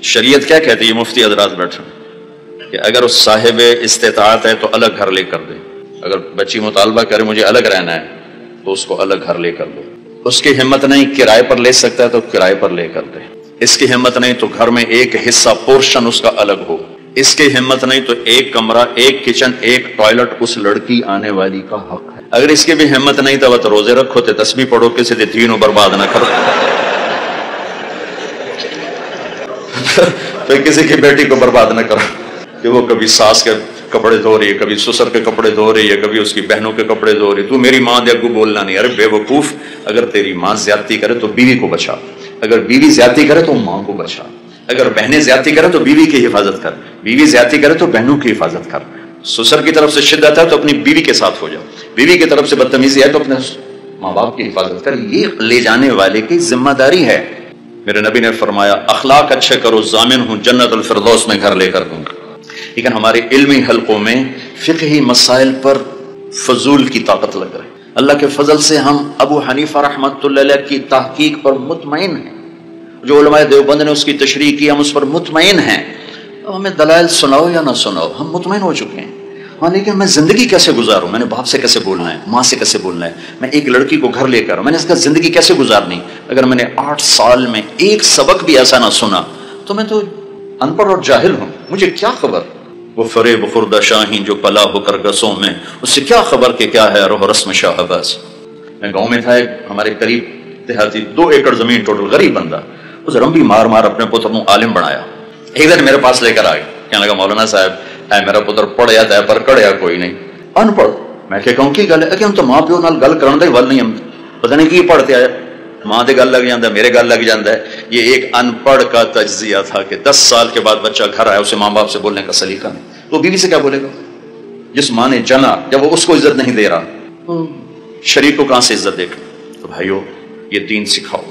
شریعت کیا کہتی ہے؟ یہ مفتی حضرات بیٹھے کہ اگر اس صاحب استطاعت ہے تو الگ گھر لے کر دے. اگر بچی مطالبہ کرے مجھے الگ رہنا ہے تو اس کو الگ گھر لے کر دو. اس کی ہمت نہیں کرائے پر لے سکتا ہے تو کرائے پر لے کر دے. اس کی ہمت نہیں تو گھر میں ایک حصہ پورشن اس کا الگ ہو. اس کی ہمت نہیں تو ایک کمرہ، ایک کچن، ایک ٹوائلٹ اس لڑکی آنے والی کا حق ہے. اگر اس کی بھی ہمت نہیں تو وہ روزے رکھو، تے تسبیح پڑھو، کسی دے دینوں برباد نہ کرو. تو کسی کی بیٹی کو برباد نہ کرو کہ وہ کبھی ساس کے کپڑے دھو رہی ہے، کبھی سسر کے کپڑے دھو رہی ہے، کبھی اس کی بہنوں کے کپڑے دھو رہی ہے. تو میری ماں دے اگو بولنا نہیں. ارے بے وقوف، اگر تیری ماں زیادتی کرے تو بیوی کو بچا، اگر بیوی زیادتی کرے تو ماں کو بچا، اگر بہنیں زیادتی کرے تو بیوی کی حفاظت کر، بیوی زیادتی کرے تو بہنوں کی حفاظت کر. سسر کی طرف سے شدت ہے تو اپنی بیوی کے ساتھ ہو جا، بیوی کی طرف سے بدتمیزی ہے تو اپنے ماں باپ کی حفاظت کر. یہ لے جانے والے کی ذمہ داری ہے. میرے نبی نے فرمایا اخلاق اچھے کرو، ضامن ہوں جنت الفردوس میں گھر لے کر دوں گا. لیکن ہمارے علمی حلقوں میں فقہی مسائل پر فضول کی طاقت لگ رہی. اللہ کے فضل سے ہم ابو حنیفہ رحمۃ اللہ علیہ کی تحقیق پر مطمئن ہیں. جو علماء دیوبند نے اس کی تشریح کی ہم اس پر مطمئن ہیں. ہمیں دلائل سناؤ یا نہ سناؤ ہم مطمئن ہو چکے ہیں. ہاں لیکن میں زندگی کیسے گزاروں؟ میں نے باپ سے کیسے بولنا ہے، ماں سے کیسے بولنا ہے، میں ایک لڑکی کو گھر لے کر میں نے اس کا زندگی کیسے گزارنی؟ اگر میں نے 8 سال میں ایک سبق بھی ایسا نہ سنا تو میں تو ان پڑھ اور جاہل ہوں. مجھے کیا خبر وہ فریب خوردہ شاہین جو پلا ہو کر گسوں میں، اس سے کیا خبر کہ کیا ہے روح رسم شاہ عباس. میں گاؤں میں تھا، ایک ہمارے قریب دیہاتی 2 ایکڑ زمین ٹوٹل، غریب بندہ، اس رمبی مار مار اپنے پتر کو عالم بنایا. ایک دن میرے پاس لے کر آئے، کہنے لگا مولانا صاحب اے میرا پتر پڑھیا تے پر کڑیا کوئی نہیں، ان پڑھ. میں کہ کہوں کی گل ہے کہ ہم تو ماں پیو نال گل کرن دے ول نہیں، ہم پتہ نہیں کی پڑھتے آیا. ماں دے گل لگ جاندا ہے، میرے گل لگ جاندا ہے. یہ ایک ان پڑھ کا تجزیہ تھا کہ 10 سال کے بعد بچہ گھر آیا، اسے ماں باپ سے بولنے کا سلیقہ نہیں. تو بیوی سے کیا بولے گا جس ماں نے جنا جب وہ اس کو عزت نہیں دے رہا؟ شریک کو کہاں سے عزت دے گا؟ تو بھائیو یہ دین سکھاؤ.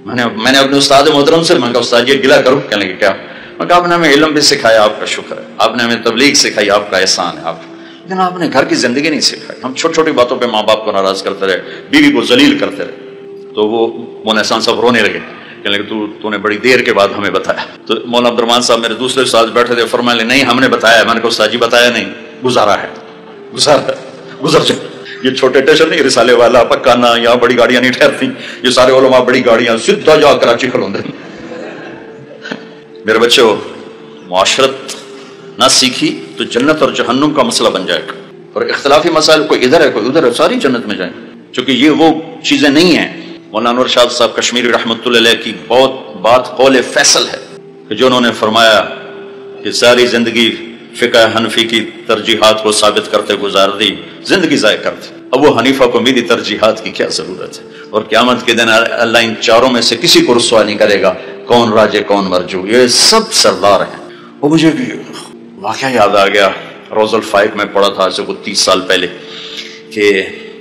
میں نے اپنے استاد محترم سے میں کہا استاد یہ گلا کرو. کہنے لگے کیا؟ میں کہا آپ نے ہمیں علم بھی سکھایا، آپ کا شکر ہے. آپ نے ہمیں تبلیغ سکھائی، آپ کا احسان ہے. لیکن آپ نے گھر کی زندگی نہیں سکھائی. ہم چھوٹی چھوٹی باتوں پہ ماں باپ کو ناراض کرتے رہے، بیوی کو ذلیل کرتے رہے. تو وہ مولانا احسان صاحب رونے لگے، کہنے لگے تو نے بڑی دیر کے بعد ہمیں بتایا. تو مولانا عبد الرحمان صاحب میرے دوسرے استاد بیٹھے تھے، فرمایا نہیں ہم نے بتایا. میں نے کہا استاد جی بتایا نہیں، گزارا ہے، گزر جائے. یہ چھوٹے ٹیشن نہیں، رسالے والا، پکانا، یہاں بڑی گاڑیاں نہیں ٹھہرتی. یہ سارے علماء بڑی گاڑیاں سیدھا جا کراچی کھلوندے. میرے بچوں معاشرت نہ سیکھی تو جنت اور جہنم کا مسئلہ بن جائے گا. اور اختلافی مسائل کوئی ادھر ہے کوئی ادھر ہے، ساری جنت میں جائیں. چونکہ یہ وہ چیزیں نہیں ہیں. مولانا انور شاہ صاحب کشمیری رحمۃ اللہ علیہ کی بہت بات قول فیصل ہے کہ جو انہوں نے فرمایا کہ ساری زندگی فقہ حنفی کی ترجیحات کو ثابت کرتے گزار دی، زندگی ضائع کرتے. ابو حنیفہ کو میری ترجیحات کی کیا ضرورت ہے؟ اور قیامت کے دن اللہ ان چاروں میں سے کسی کو رسوا نہیں کرے گا. کون راجے کون مرجو، یہ سب سردار ہیں. وہ مجھے واقعہ یاد آ گیا، روز الفائق میں پڑھا تھا سے 30 سال پہلے، کہ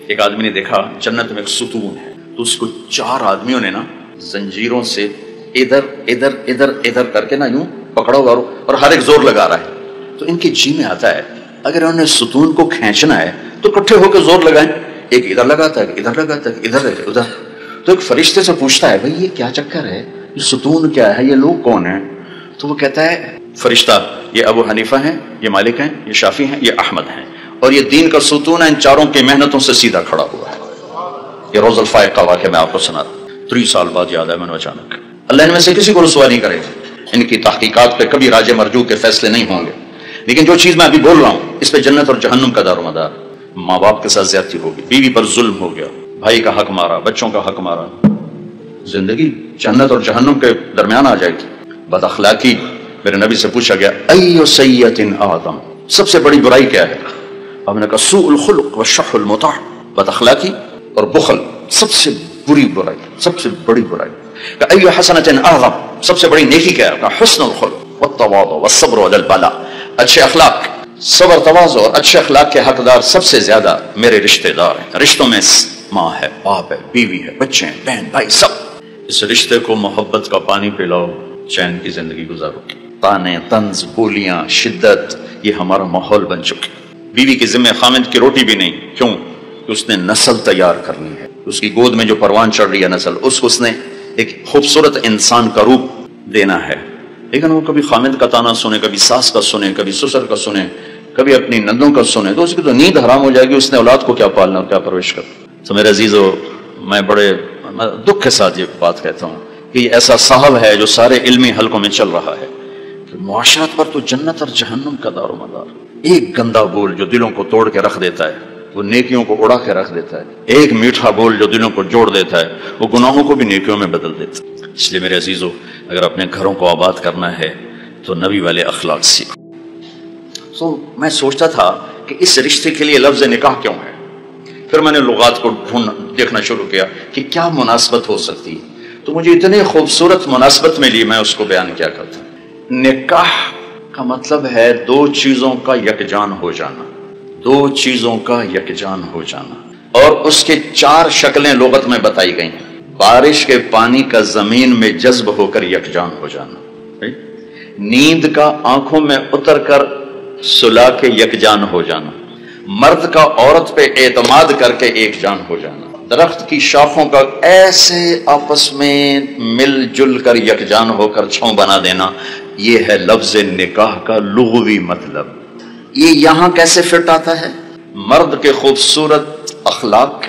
ایک آدمی نے دیکھا جنت میں ایک ستون ہے، تو اس کو 4 آدمیوں نے نا زنجیروں سے ادھر ادھر ادھر ادھر کر کے نا یوں پکڑا ہوا، اور ہر ایک زور لگا رہا ہے. تو ان کی جی میں آتا ہے اگر انہوں نے ستون کو کھینچنا ہے تو اکٹھے ہو کے زور لگائیں. ایک ادھر لگاتا ہے، ادھر لگاتا ہے، ادھر ادھر. تو ایک فرشتے سے پوچھتا ہے بھائی یہ کیا چکر ہے، یہ ستون کیا ہے، یہ لوگ کون ہیں؟ تو وہ کہتا ہے فرشتہ یہ ابو حنیفہ ہیں، یہ مالک ہیں، یہ شافعی ہیں، یہ احمد ہیں، اور یہ دین کا ستون ہے ان چاروں کی محنتوں سے سیدھا کھڑا ہوا ہے. یہ روز الفائق کا واقعہ میں آپ کو سنا. 30 سال بعد یاد ہے میں نے اچانک. اللہ ان میں سے کسی کو رسوا نہیں کرے گا. ان کی تحقیقات پہ کبھی راج مرجو کے فیصلے نہیں ہوں گے. لیکن جو چیز میں ابھی بول رہا ہوں اس پہ جنت اور جہنم کا دار و مدار. ماں باپ کے ساتھ زیادتی ہوگی، بیوی پر ظلم ہو گیا، بھائی کا حق مارا، بچوں کا حق مارا، زندگی جنت اور جہنم کے درمیان آ جائے گی. بد اخلاقی، میرے نبی سے پوچھا گیا ایو سیئۃ اعظم، سب سے بڑی برائی کیا ہے؟ آپ نے کہا سوء الخلق والشح المطاع، بد اخلاقی اور بخل سب سے بری برائی، سب سے بڑی برائی. کہ ایو حسنۃ اعظم، سب سے بڑی نیکی کیا ہے؟ کہ حسن الخلق والتواضع والصبر علی البلاء، اچھے اخلاق، صبر، تواضع اور اچھے اخلاق کے حقدار سب سے زیادہ میرے رشتہ دار ہیں. رشتوں میں ماں ہے، باپ ہے، بیوی ہے، بچے ہیں، بہن بھائی، سب. اس رشتے کو محبت کا پانی پلاؤ، چین کی زندگی گزارو. تانے، طنز، بولیاں، شدت، یہ ہمارا ماحول بن چکے. بیوی کے ذمہ خامد کی روٹی بھی نہیں. کیوں؟ کہ اس نے نسل تیار کرنی ہے. اس کی گود میں جو پروان چڑھ رہی ہے نسل، اس کو اس نے ایک خوبصورت انسان کا روپ دینا ہے. لیکن وہ کبھی خامد کا تانا سنے، کبھی ساس کا سنے، کبھی سسر کا سنے، کبھی اپنی نندوں کا سنے، تو اس کی تو نیند حرام ہو جائے گی، اس نے اولاد کو کیا پالنا اور کیا پرورش کرنا۔ تو میرے عزیزو، میں بڑے دکھ کے ساتھ یہ بات کہتا ہوں کہ یہ ایسا صاحب ہے جو سارے علمی حلقوں میں چل رہا ہے کہ معاشرت پر تو جنت اور جہنم کا دار و مدار، ایک گندا بول جو دلوں کو توڑ کے رکھ دیتا ہے وہ نیکیوں کو اڑا کے رکھ دیتا ہے، ایک میٹھا بول جو دلوں کو جوڑ دیتا ہے وہ گناہوں کو بھی نیکیوں میں بدل دیتا ہے۔ اس لیے میرے عزیزو، اگر اپنے گھروں کو آباد کرنا ہے تو نبی والے اخلاق سیکھو۔ تو میں سوچتا تھا کہ اس رشتے کے لیے لفظ نکاح کیوں ہے، پھر میں نے لغات کو دیکھنا شروع کیا کہ کیا مناسبت ہو سکتی، تو مجھے اتنے خوبصورت مناسبت ملی، میں اس کو بیان کیا کرتا ہوں۔ نکاح کا مطلب ہے دو چیزوں کا یکجان ہو جانا، دو چیزوں کا یکجان ہو جانا، اور اس کے 4 شکلیں لغت میں بتائی گئی ہیں۔ بارش کے پانی کا زمین میں جذب ہو کر یکجان ہو جانا، نیند کا آنکھوں میں اتر کر سلا کے یکجان ہو جانا، مرد کا عورت پہ اعتماد کر کے ایک جان ہو جانا، درخت کی شاخوں کا ایسے آپس میں مل جل کر یکجان ہو کر چھاؤں بنا دینا، یہ ہے لفظ نکاح کا لغوی مطلب۔ یہ یہاں کیسے فٹ آتا ہے؟ مرد کے خوبصورت اخلاق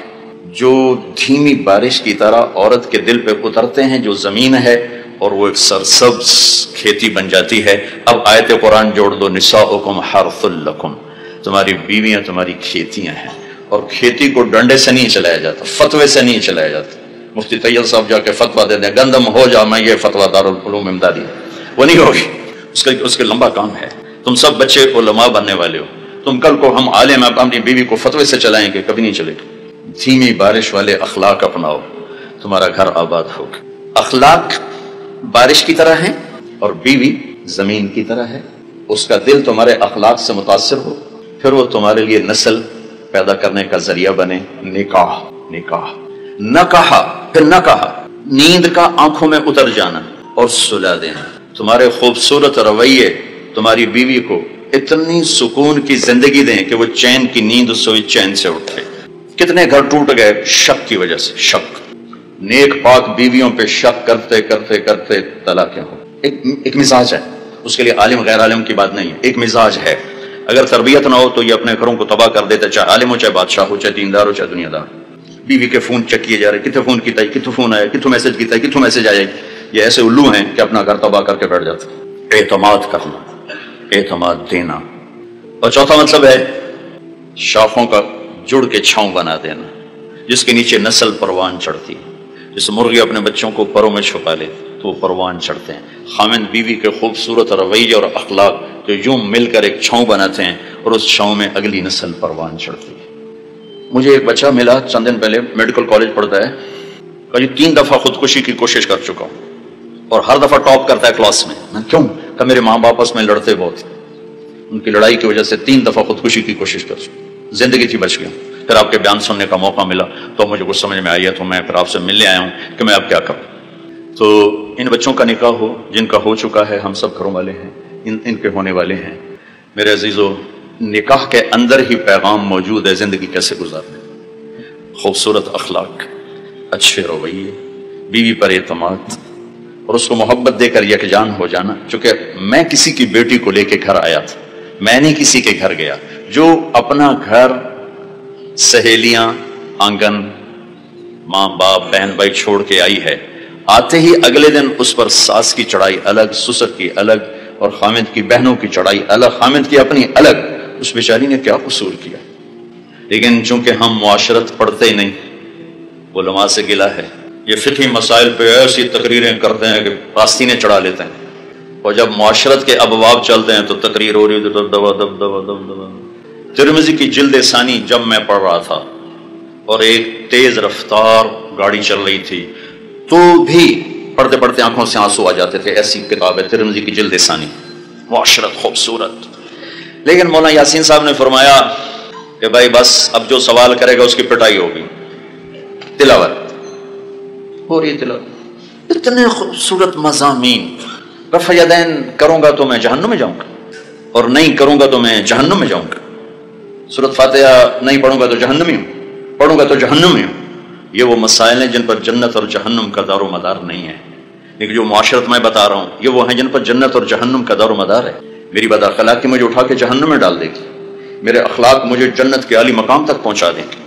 جو دھیمی بارش کی طرح عورت کے دل پہ اترتے ہیں، جو زمین ہے اور وہ ایک سرسبز کھیتی بن جاتی ہے۔ اب آیت قرآن جوڑ دو، نساؤکم حرث لکم، تمہاری بیویاں تمہاری کھیتیاں ہیں، اور کھیتی کو ڈنڈے سے نہیں چلایا جاتا، فتوے سے نہیں چلایا جاتا۔ مفتی طیب صاحب جا کے فتویٰ دے دیں گندم ہو جا، میں یہ فتویٰ دارالعلوم امدادی، وہ نہیں ہوگی، اس کے لمبا کام ہے۔ تم سب بچے علماء بننے والے ہو، تم کل کو ہم عالم اپنی بیوی کو فتوے سے چلائیں گے، کبھی نہیں چلے گا۔ دھیمی بارش والے اخلاق اپناؤ، تمہارا گھر آباد ہوگا۔ اخلاق بارش کی طرح ہے اور بیوی زمین کی طرح ہے، اس کا دل تمہارے اخلاق سے متاثر ہو، پھر وہ تمہارے لیے نسل پیدا کرنے کا ذریعہ بنے۔ نکاح، نکاح نہ کہا پھر نہ کہا، نیند کا آنکھوں میں اتر جانا اور سلا دینا۔ تمہارے خوبصورت رویے تمہاری بیوی کو اتنی سکون کی زندگی دیں کہ وہ چین کی نیند سوئی چین سے اٹھے۔ کتنے گھر ٹوٹ گئے شک کی وجہ سے، شک، نیک پاک بیویوں پہ شک کرتے کرتے کرتے طلاقیں ہو۔ ایک مزاج ہے، اس کے لیے عالم غیر عالم کی بات نہیں ہے، ایک مزاج ہے۔ اگر تربیت نہ ہو تو یہ اپنے گھروں کو تباہ کر دیتا، چاہے عالم ہو، چاہے بادشاہ ہو، چاہے دیندار ہو، چاہے دنیا دار۔ بیوی کے فون چیک کیے جا رہے، کتنے فون کیتا ہے، کتنے فون آیا، کتنے میسج کیتا ہے، کتنے میسج آئے، یہ ایسے الو ہیں کہ اپنا گھر تباہ کر کے بیٹھ جاتے۔ اعتماد کرنا، اعتماد دینا۔ اور چوتھا مطلب ہے شاخوں کا جڑ کے چھاؤں بنا دینا، جس کے نیچے نسل پروان چڑھتی ہے۔ جس مرغی اپنے بچوں کو پروں میں چھپا لے تو وہ پروان چڑھتے ہیں۔ خامند بیوی کے خوبصورت رویے اور اخلاق جو یوں مل کر ایک چھاؤں بناتے ہیں، اور اس چھاؤں میں اگلی نسل پروان چڑھتی ہے۔ مجھے ایک بچہ ملا چند دن پہلے، میڈیکل کالج پڑھتا ہے، کہا جی 3 دفعہ خودکشی کی کوشش کر چکا ہوں اور ہر دفعہ ٹاپ کرتا ہے کلاس میں۔ میں کیوں؟ کہ میرے ماں باپ آپس میں لڑتے بہت، ان کی لڑائی کی وجہ سے 3 دفعہ خودکشی کی کوشش کر چکا، زندگی تھی بچ گیا۔ پھر آپ کے بیان سننے کا موقع ملا تو مجھے کچھ سمجھ میں آئی ہے، تو میں پھر آپ سے ملنے آیا ہوں کہ میں اب کیا کروں۔ تو ان بچوں کا نکاح ہو، جن کا ہو چکا ہے، ہم سب گھروں والے ہیں، ان کے ہونے والے ہیں۔ میرے عزیزو، نکاح کے اندر ہی پیغام موجود ہے زندگی کیسے گزارنے۔ خوبصورت اخلاق، اچھے رویے، بیوی پر اعتماد، اور اس کو محبت دے کر یکجان ہو جانا۔ چونکہ میں کسی کی بیٹی کو لے کے گھر آیا تھا، میں نہیں کسی کے گھر گیا۔ جو اپنا گھر، سہیلیاں، آنگن، ماں باپ، بہن بھائی چھوڑ کے آئی ہے، آتے ہی اگلے دن اس پر ساس کی چڑھائی الگ، سسر کی الگ، اور خامد کی بہنوں کی چڑھائی الگ، خامد کی اپنی الگ۔ اس بیچاری نے کیا قصور کیا؟ لیکن چونکہ ہم معاشرت پڑھتے ہی نہیں، علماء سے گلہ ہے، یہ فقہی مسائل پہ ایسی تقریریں کرتے ہیں کہ آستینیں چڑھا لیتے ہیں، اور جب معاشرت کے ابواب چلتے ہیں تو تقریر ہو رہی ہے، دبا۔ ترمذی کی جلد ثانی جب میں پڑھ رہا تھا اور ایک تیز رفتار گاڑی چل رہی تھی، تو بھی پڑھتے پڑھتے آنکھوں سے آنسو آ جاتے تھے۔ ایسی کتاب ہے ترمذی کی جلد ثانی، معاشرت خوبصورت۔ لیکن مولانا یاسین صاحب نے فرمایا کہ بھائی بس اب جو سوال کرے گا اس کی پٹائی ہوگی۔ تلاوت ہو رہی، تلاوت، اتنے خوبصورت مضامین۔ رفع یدین کروں گا تو میں جہنم میں جاؤں گا، اور نہیں کروں گا تو میں جہنم میں جاؤں گا۔ سورۃ فاتحہ نہیں پڑھوں گا تو جہنمی ہوں، پڑھوں گا تو جہنمی ہوں۔ یہ وہ مسائل ہیں جن پر جنت اور جہنم کا دار و مدار نہیں ہے۔ لیکن جو معاشرت میں بتا رہا ہوں یہ وہ ہیں جن پر جنت اور جہنم کا دار و مدار ہے۔ میری بد اخلاقی مجھے اٹھا کے جہنم میں ڈال دے گی، میرے اخلاق مجھے جنت کے عالی مقام تک پہنچا دیں گے۔